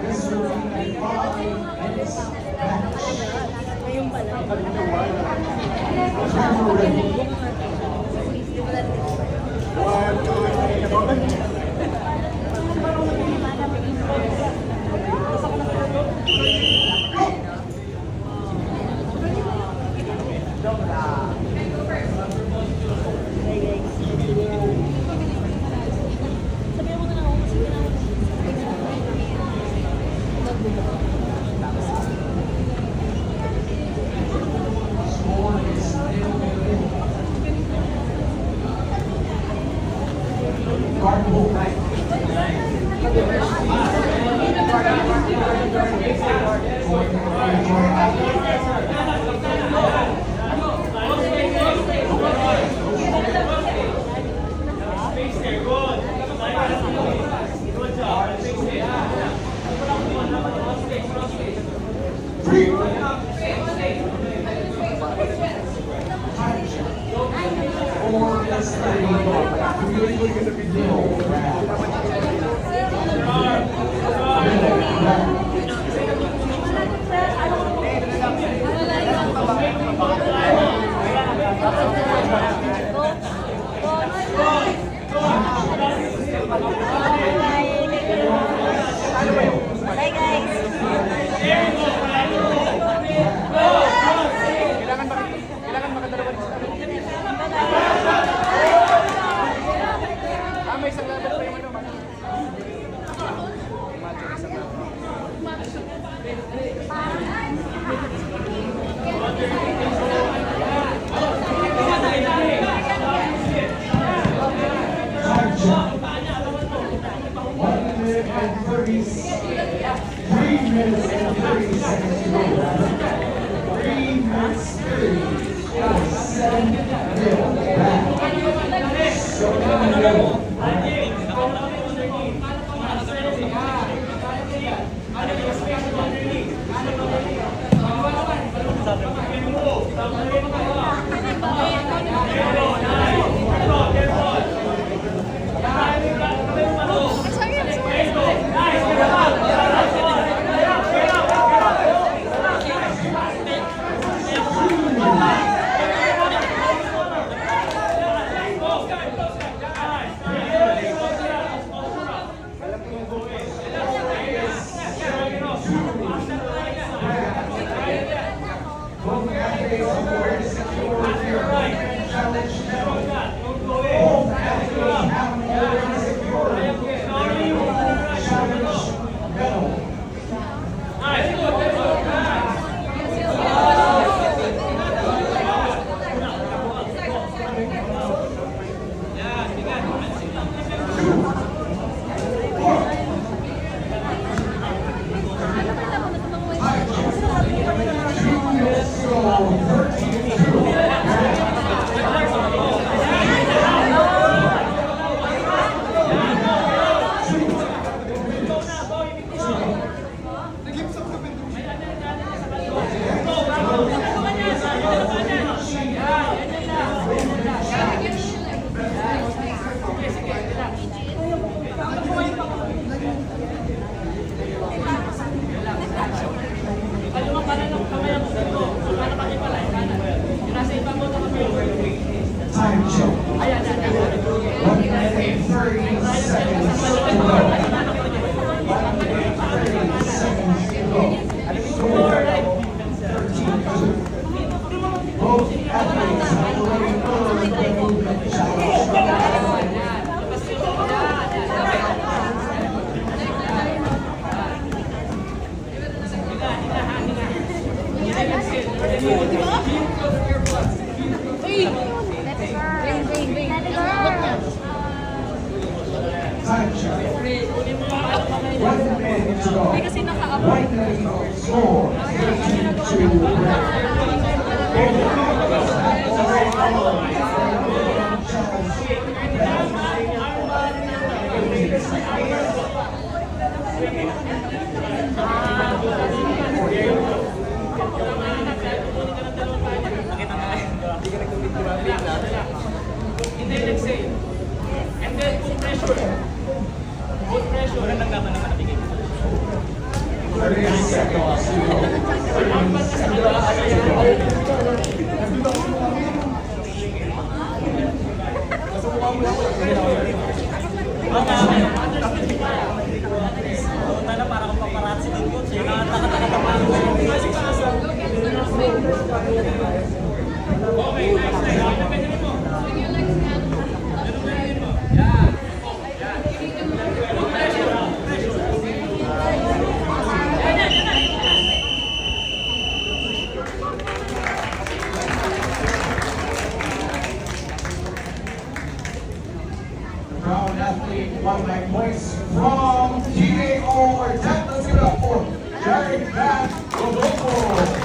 This will be a 5-minute match. Timer ready. Time check. 1 minute and 30 seconds to go. 1 minute and 30 seconds to go. Score 13-2. Both athletes have already earned the movement challenge. Time check. 1 minute to go. 1 minute. Score 13-2. Hindi, let's say. And then put pressure. Put pressure. Walang naglaban naman natin. 30 seconds to go. 30 seconds to go. Tala para kung paparazzi ng coach. Nakataka pa ako. Okay, nice. Brown athlete, one by points from TAO or Jack. Let's give it up for Jared Van Rodolfo.